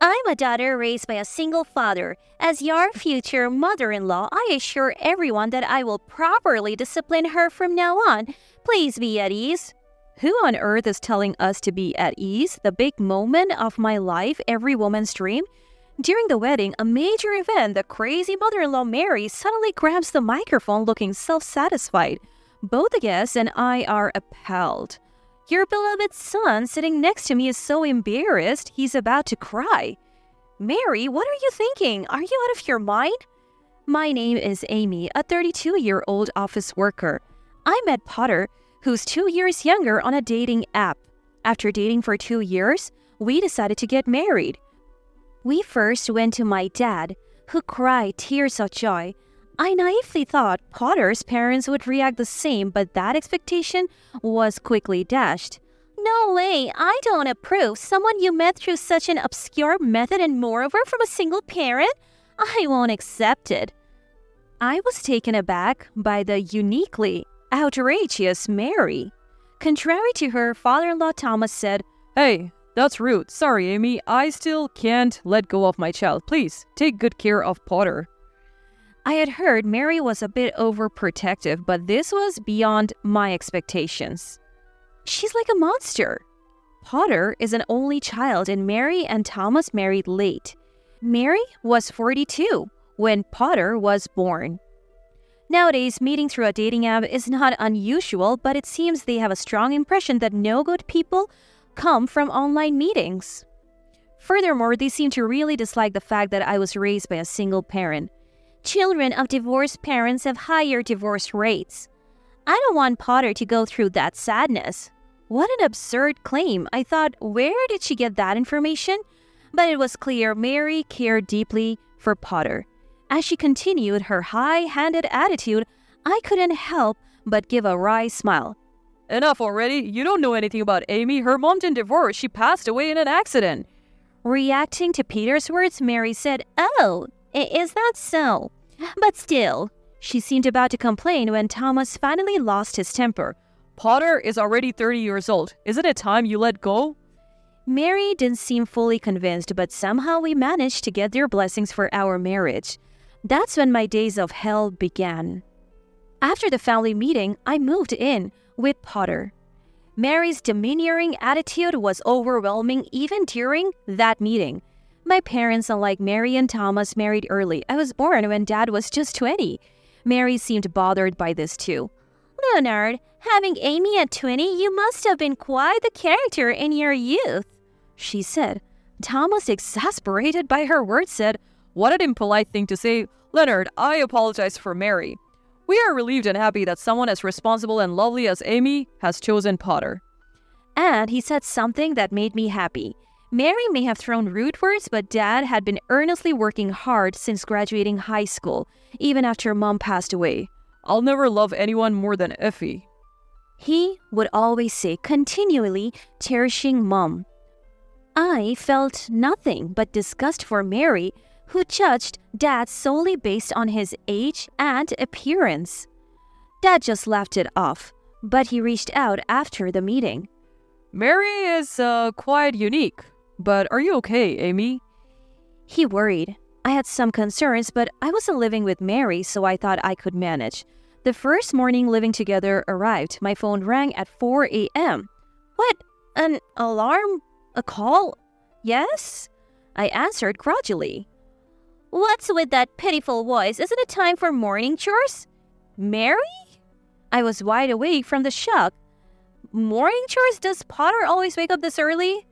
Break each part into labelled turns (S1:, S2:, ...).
S1: I'm a daughter raised by a single father. As your future mother-in-law, I assure everyone that I will properly discipline her from now on. Please be at ease." Who on earth is telling us to be at ease? The big moment of my life, every woman's dream? During the wedding, a major event, the crazy mother-in-law Mary suddenly grabs the microphone looking self-satisfied. Both the guests and I are appalled. Your beloved son sitting next to me is so embarrassed, he's about to cry. "Mary, what are you thinking? Are you out of your mind?" My name is Amy, a 32-year-old office worker. I met Potter, who's 2 years younger, on a dating app. After dating for 2 years, we decided to get married. We first went to my dad, who cried tears of joy. I naively thought Potter's parents would react the same, but that expectation was quickly dashed. "No way, I don't approve. Someone you met through such an obscure method and moreover from a single parent? I won't accept it." I was taken aback by the uniquely outrageous Mary. Contrary to her father-in-law, Thomas said,
S2: "Hey, that's rude. Sorry, Amy. I still can't let go of my child. Please, take good care of Potter."
S1: I had heard Mary was a bit overprotective, but this was beyond my expectations. She's like a monster. Potter is an only child, and Mary and Thomas married late. Mary was 42 when Potter was born. Nowadays, meeting through a dating app is not unusual, but it seems they have a strong impression that no good people come from online meetings. Furthermore, they seem to really dislike the fact that I was raised by a single parent. Children of divorced parents have higher divorce rates. I don't want Potter to go through that sadness. What an absurd claim. I thought, where did she get that information? But it was clear Mary cared deeply for Potter. As she continued her high-handed attitude, I couldn't help but give a wry smile.
S2: "Enough already. You don't know anything about Amy. Her mom didn't divorce. She passed away in an accident."
S1: Reacting to Peter's words, Mary said, "Oh, is that so? But still," she seemed about to complain when Thomas finally lost his temper.
S2: "Potter is already 30 years old. Isn't it time you let go?"
S1: Mary didn't seem fully convinced, but somehow we managed to get their blessings for our marriage. That's when my days of hell began. After the family meeting, I moved in with Potter. Mary's demeaning attitude was overwhelming even during that meeting. My parents, unlike Mary and Thomas, married early. I was born when Dad was just 20. Mary seemed bothered by this too. "Leonard, having Amy at 20, you must have been quite the character in your youth," she said. Thomas, exasperated by her words, said,
S2: "What an impolite thing to say. Leonard, I apologize for Mary. We are relieved and happy that someone as responsible and lovely as Amy has chosen Potter."
S1: And he said something that made me happy. Mary may have thrown rude words, but Dad had been earnestly working hard since graduating high school, even after Mom passed away.
S2: "I'll never love anyone more than Effie,"
S1: he would always say, continually cherishing Mom. I felt nothing but disgust for Mary, who judged Dad solely based on his age and appearance. Dad just laughed it off, but he reached out after the meeting.
S2: "Mary is quite unique. But are you okay, Amy?"
S1: He worried. I had some concerns, but I wasn't living with Mary, so I thought I could manage. The first morning living together arrived. My phone rang at 4 a.m. "What? An alarm? A call?" "Yes?" I answered grudgingly. "What's with that pitiful voice? Isn't it time for morning chores?" "Mary?" I was wide awake from the shock. "Morning chores? Does Potter always wake up this early?"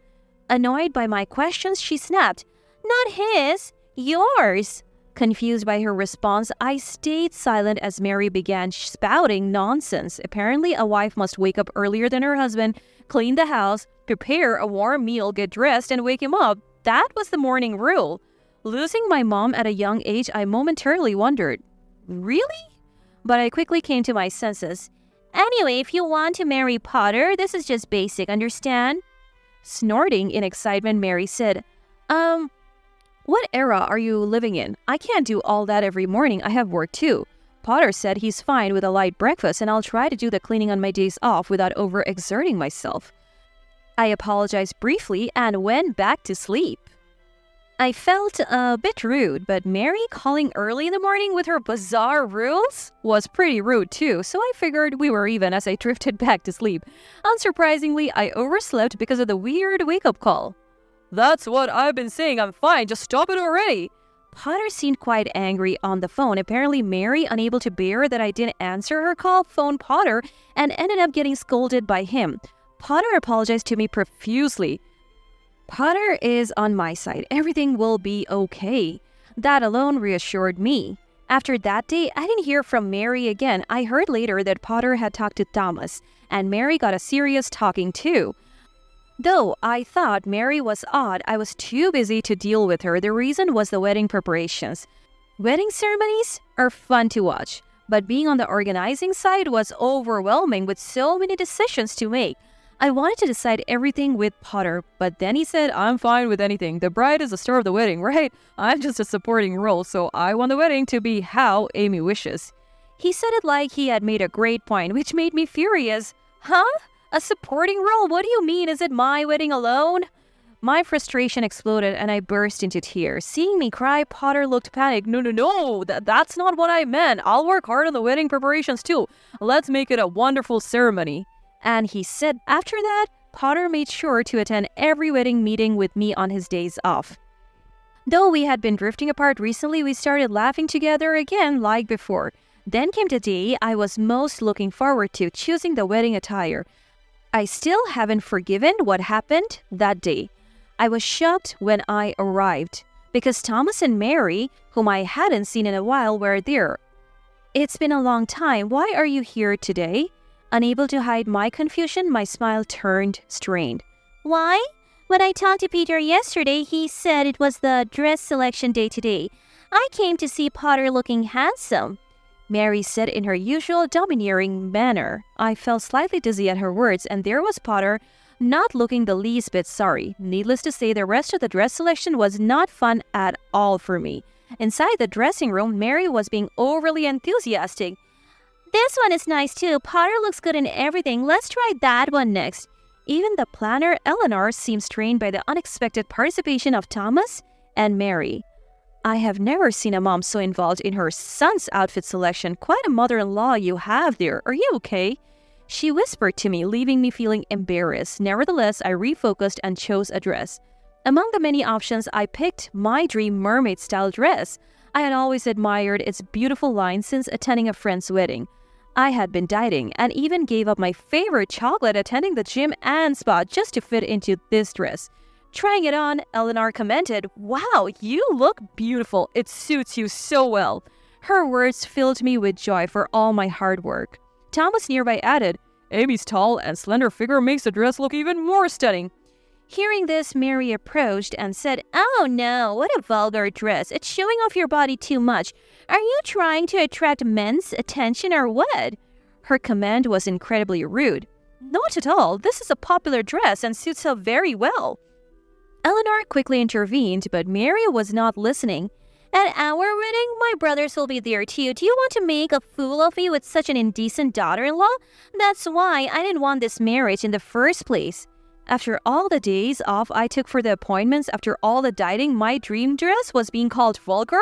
S1: Annoyed by my questions, she snapped, "Not his, yours." Confused by her response, I stayed silent as Mary began spouting nonsense. Apparently, a wife must wake up earlier than her husband, clean the house, prepare a warm meal, get dressed, and wake him up. That was the morning rule. Losing my mom at a young age, I momentarily wondered, really? But I quickly came to my senses. "Anyway, if you want to marry Potter, this is just basic, understand?" Snorting in excitement, Mary said, What era are you living in? I can't do all that every morning. I have work too." Potter said he's fine with a light breakfast and I'll try to do the cleaning on my days off without overexerting myself. I apologized briefly and went back to sleep. I felt a bit rude, but Mary calling early in the morning with her bizarre rules was pretty rude too, so I figured we were even as I drifted back to sleep. Unsurprisingly, I overslept because of the weird wake-up call.
S2: That's what I've been saying, I'm fine, just stop it already.
S1: Potter seemed quite angry on the phone. Apparently, Mary, unable to bear that I didn't answer her call, phoned Potter and ended up getting scolded by him. Potter apologized to me profusely. Potter is on my side. Everything will be okay. That alone reassured me. After that day, I didn't hear from Mary again. I heard later that Potter had talked to Thomas, and Mary got a serious talking to. Though I thought Mary was odd, I was too busy to deal with her. The reason was the wedding preparations. Wedding ceremonies are fun to watch, but being on the organizing side was overwhelming with so many decisions to make. I wanted to decide everything with Potter, but then he said,
S2: I'm fine with anything. The bride is the star of the wedding, right? I'm just a supporting role, so I want the wedding to be how Amy wishes.
S1: He said it like he had made a great point, which made me furious. Huh? A supporting role? What do you mean? Is it my wedding alone? My frustration exploded and I burst into tears. Seeing me cry, Potter looked panicked.
S2: No, that's not what I meant. I'll work hard on the wedding preparations too. Let's make it a wonderful ceremony.
S1: And he said after that, Potter made sure to attend every wedding meeting with me on his days off. Though we had been drifting apart recently, we started laughing together again like before. Then came the day I was most looking forward to, choosing the wedding attire. I still haven't forgiven what happened that day. I was shocked when I arrived, because Thomas and Mary, whom I hadn't seen in a while, were there. It's been a long time. Why are you here today? Unable to hide my confusion, my smile turned strained. Why? When I talked to Peter yesterday, he said it was the dress selection day today. I came to see Potter looking handsome, Mary said in her usual domineering manner. I felt slightly dizzy at her words, and there was Potter, not looking the least bit sorry. Needless to say, the rest of the dress selection was not fun at all for me. Inside the dressing room, Mary was being overly enthusiastic. This one is nice too. Potter looks good in everything. Let's try that one next. Even the planner, Eleanor, seemed strained by the unexpected participation of Thomas and Mary. I have never seen a mom so involved in her son's outfit selection. Quite a mother-in-law you have there. Are you okay? She whispered to me, leaving me feeling embarrassed. Nevertheless, I refocused and chose a dress. Among the many options, I picked my dream mermaid-style dress. I had always admired its beautiful line since attending a friend's wedding. I had been dieting and even gave up my favorite chocolate attending the gym and spa just to fit into this dress. Trying it on, Eleanor commented, "Wow, you look beautiful. It suits you so well." Her words filled me with joy for all my hard work. Thomas nearby added,
S2: "Amy's tall and slender figure makes the dress look even more stunning."
S1: Hearing this, Mary approached and said, "Oh no, what a vulgar dress. It's showing off your body too much. Are you trying to attract men's attention or what?" Her command was incredibly rude. "Not at all. This is a popular dress and suits her very well." Eleanor quickly intervened, but Mary was not listening. "At our wedding, my brothers will be there too. Do you want to make a fool of me with such an indecent daughter-in-law? That's why I didn't want this marriage in the first place." After all the days off I took for the appointments, after all the dieting, my dream dress was being called vulgar?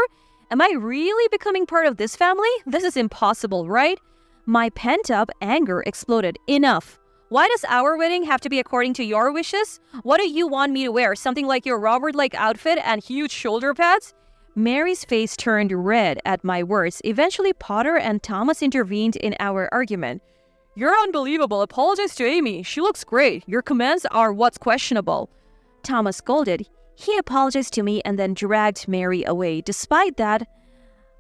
S1: Am I really becoming part of this family? This is impossible, right? My pent-up anger exploded. Enough. Why does our wedding have to be according to your wishes? What do you want me to wear? Something like your Robert-like outfit and huge shoulder pads? Mary's face turned red at my words. Eventually, Potter and Thomas intervened in our argument.
S2: "You're unbelievable. Apologize to Amy. She looks great. Your commands are what's questionable."
S1: Thomas scolded. He apologized to me and then dragged Mary away. Despite that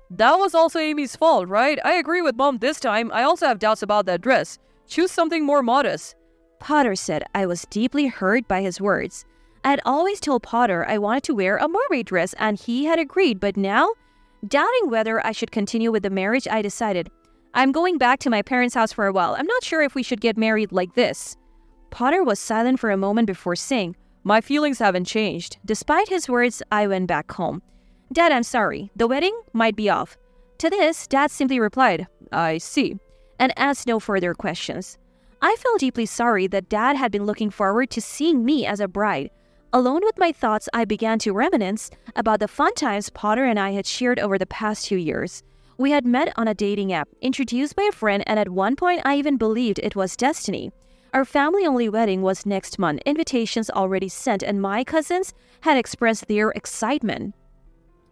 S2: was also Amy's fault, right? I agree with Mom this time. I also have doubts about that dress. Choose something more modest.
S1: Potter said. I was deeply hurt by his words. I had always told Potter I wanted to wear a mermaid dress, and he had agreed, but now, doubting whether I should continue with the marriage, I decided, I'm going back to my parents' house for a while. I'm not sure if we should get married like this. Potter was silent for a moment before saying,
S2: "My feelings haven't changed."
S1: Despite his words, I went back home. "Dad, I'm sorry. The wedding might be off." To this, Dad simply replied,
S2: "I see,"
S1: and asked no further questions. I felt deeply sorry that Dad had been looking forward to seeing me as a bride. Alone with my thoughts, I began to reminisce about the fun times Potter and I had shared over the past 2 years. We had met on a dating app, introduced by a friend, and at one point I even believed it was destiny. Our family-only wedding was next month, invitations already sent, and my cousins had expressed their excitement.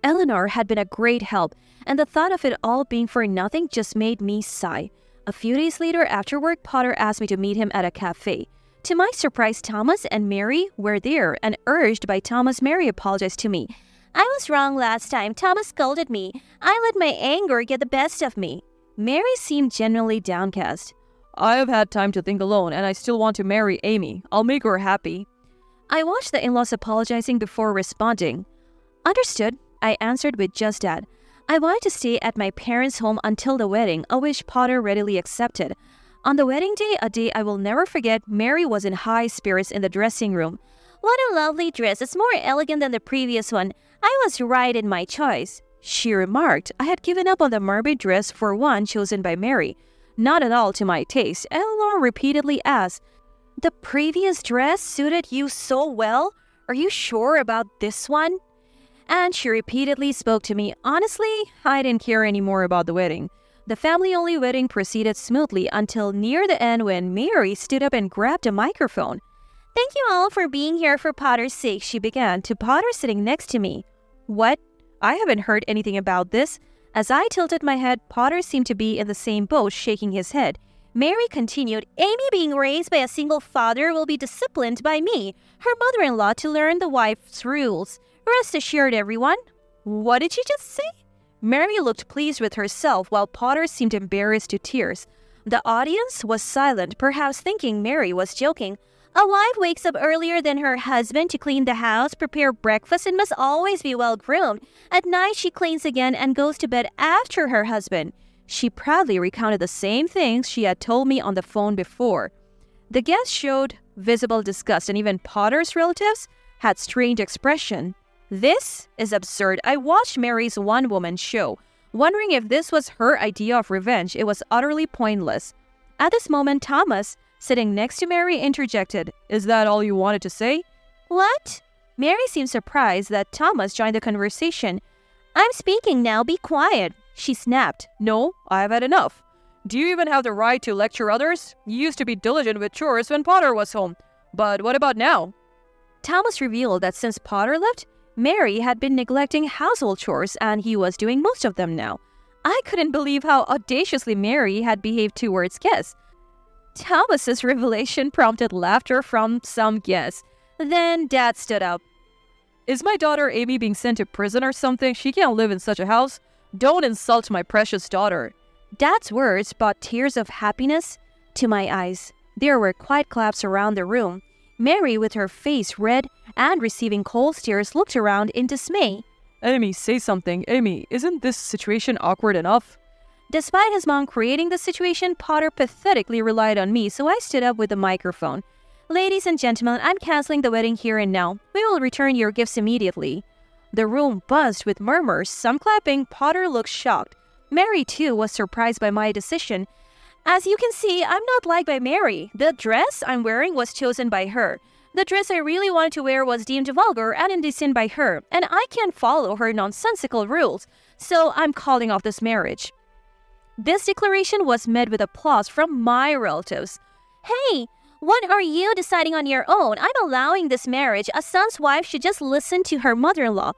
S1: Eleanor had been a great help, and the thought of it all being for nothing just made me sigh. A few days later, after work, Potter asked me to meet him at a cafe. To my surprise, Thomas and Mary were there, and urged by Thomas, Mary apologized to me. I was wrong last time. Thomas scolded me. I let my anger get the best of me. Mary seemed genuinely downcast.
S2: I have had time to think alone, and I still want to marry Amy. I'll make her happy.
S1: I watched the in-laws apologizing before responding. Understood, I answered with just that. I wanted to stay at my parents' home until the wedding, a wish Potter readily accepted. On the wedding day, a day I will never forget, Mary was in high spirits in the dressing room. What a lovely dress. It's more elegant than the previous one. I was right in my choice, she remarked. I had given up on the mermaid dress for one chosen by Mary. Not at all to my taste. Eleanor repeatedly asked, The previous dress suited you so well? Are you sure about this one? And she repeatedly spoke to me. Honestly, I didn't care anymore about the wedding. The family-only wedding proceeded smoothly until near the end when Mary stood up and grabbed a microphone. Thank you all for being here for Potter's sake, she began, to Potter sitting next to me. What? I haven't heard anything about this. As I tilted my head, Potter seemed to be in the same boat, shaking his head. Mary continued, Amy being raised by a single father will be disciplined by me, her mother-in-law, to learn the wife's rules. Rest assured, everyone. What did she just say? Mary looked pleased with herself while Potter seemed embarrassed to tears. The audience was silent, perhaps thinking Mary was joking. A wife wakes up earlier than her husband to clean the house, prepare breakfast, and must always be well-groomed. At night, she cleans again and goes to bed after her husband. She proudly recounted the same things she had told me on the phone before. The guests showed visible disgust, and even Potter's relatives had strange expression. This is absurd. I watched Mary's one-woman show, wondering if this was her idea of revenge. It was utterly pointless. At this moment, Thomas, sitting next to Mary, interjected, Is that all you wanted to say? What? Mary seemed surprised that Thomas joined the conversation. I'm speaking now, be quiet, she snapped.
S2: No, I have had enough. Do you even have the right to lecture others? You used to be diligent with chores when Potter was home. But what about now?
S1: Thomas revealed that since Potter left, Mary had been neglecting household chores and he was doing most of them now. I couldn't believe how audaciously Mary had behaved towards guests. Thomas's revelation prompted laughter from some guests. Then Dad stood up.
S2: Is my daughter Amy being sent to prison or something? She can't live in such a house. Don't insult my precious daughter.
S1: Dad's words brought tears of happiness to my eyes. There were quiet claps around the room. Mary, with her face red and receiving cold stares, looked around in dismay.
S2: Amy, say something. Amy, isn't this situation awkward enough?
S1: Despite his mom creating the situation, Potter pathetically relied on me, so I stood up with the microphone. Ladies and gentlemen, I'm canceling the wedding here and now. We will return your gifts immediately. The room buzzed with murmurs, some clapping. Potter looked shocked. Mary, too, was surprised by my decision. As you can see, I'm not liked by Mary. The dress I'm wearing was chosen by her. The dress I really wanted to wear was deemed vulgar and indecent by her, and I can't follow her nonsensical rules, so I'm calling off this marriage. This declaration was met with applause from my relatives. Hey, what are you deciding on your own? I'm allowing this marriage. A son's wife should just listen to her mother-in-law.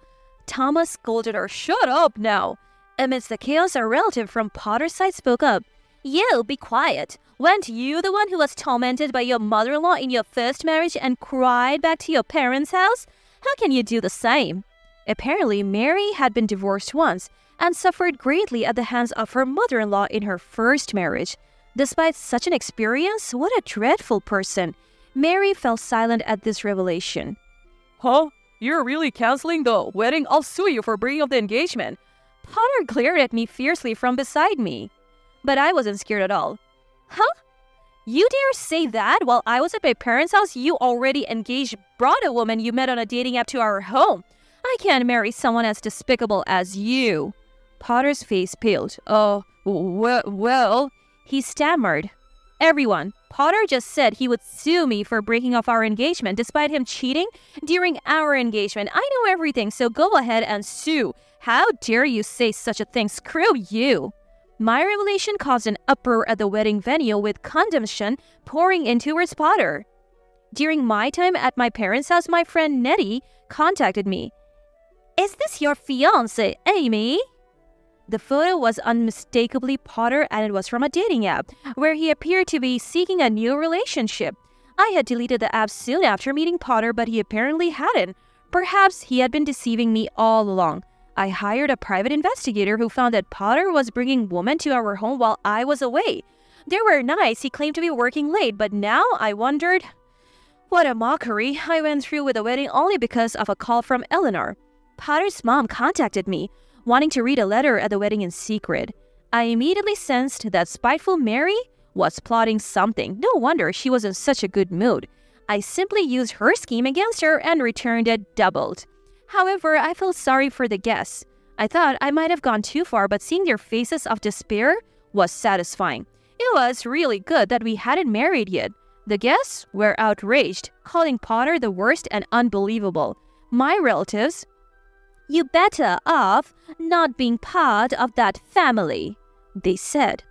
S1: Thomas scolded her. Shut up now. Amidst the chaos, a relative from Potter's side spoke up. You, be quiet. Weren't you the one who was tormented by your mother-in-law in your first marriage and cried back to your parents' house? How can you do the same? Apparently, Mary had been divorced once and suffered greatly at the hands of her mother-in-law in her first marriage. Despite such an experience, what a dreadful person. Mary fell silent at this revelation.
S2: Huh? You're really canceling the wedding? I'll sue you for breaking up the engagement.
S1: Potter glared at me fiercely from beside me. But I wasn't scared at all. Huh? You dare say that while I was at my parents' house? You already engaged, brought a woman you met on a dating app to our home. I can't marry someone as despicable as you. Potter's face paled. Well, he stammered. Everyone, Potter just said he would sue me for breaking off our engagement despite him cheating during our engagement. I know everything, so go ahead and sue. How dare you say such a thing? Screw you. My revelation caused an uproar at the wedding venue with condemnation pouring in towards Potter. During my time at my parents' house, my friend Nettie contacted me. Is this your fiancé, Amy? The photo was unmistakably Potter, and it was from a dating app where he appeared to be seeking a new relationship. I had deleted the app soon after meeting Potter, but he apparently hadn't. Perhaps he had been deceiving me all along. I hired a private investigator who found that Potter was bringing women to our home while I was away. They were nice. He claimed to be working late, but now I wondered. What a mockery. I went through with the wedding only because of a call from Eleanor. Potter's mom contacted me, wanting to read a letter at the wedding in secret. I immediately sensed that spiteful Mary was plotting something. No wonder she was in such a good mood. I simply used her scheme against her and returned it doubled. However, I felt sorry for the guests. I thought I might have gone too far, but seeing their faces of despair was satisfying. It was really good that we hadn't married yet. The guests were outraged, calling Potter the worst and unbelievable. My relatives, "You better off not being part of that family," they said.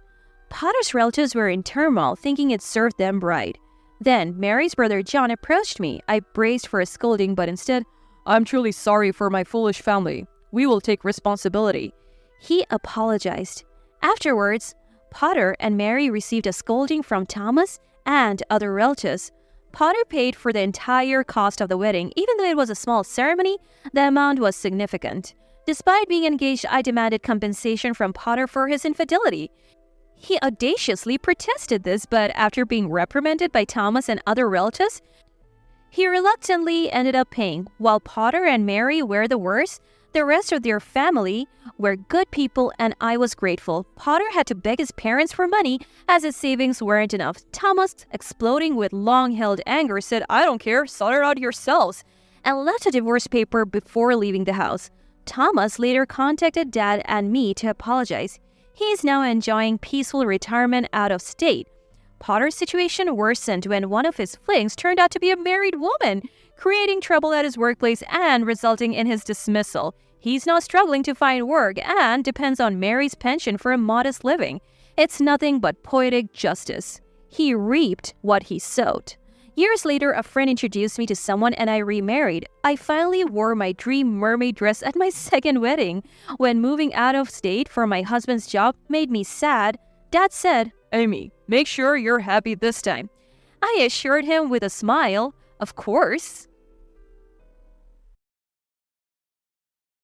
S1: Potter's relatives were in turmoil, thinking it served them right. Then Mary's brother John approached me. I braced for a scolding, but instead,
S2: I'm truly sorry for my foolish family. We will take responsibility.
S1: He apologized. Afterwards, Potter and Mary received a scolding from Thomas and other relatives. Potter paid for the entire cost of the wedding. Even though it was a small ceremony, the amount was significant. Despite being engaged, I demanded compensation from Potter for his infidelity. He audaciously protested this, but after being reprimanded by Thomas and other relatives, he reluctantly ended up paying. While Potter and Mary were the worst, the rest of their family were good people, and I was grateful. Potter had to beg his parents for money as his savings weren't enough. Thomas, exploding with long-held anger, said, "I don't care, sort it out yourselves," and left a divorce paper before leaving the house. Thomas later contacted Dad and me to apologize. He is now enjoying peaceful retirement out of state. Potter's situation worsened when one of his flings turned out to be a married woman, creating trouble at his workplace and resulting in his dismissal. He's now struggling to find work and depends on Mary's pension for a modest living. It's nothing but poetic justice. He reaped what he sowed. Years later, a friend introduced me to someone and I remarried. I finally wore my dream mermaid dress at my second wedding. When moving out of state for my husband's job made me sad, Dad said,
S2: Amy, make sure you're happy this time.
S1: I assured him with a smile, "Of course."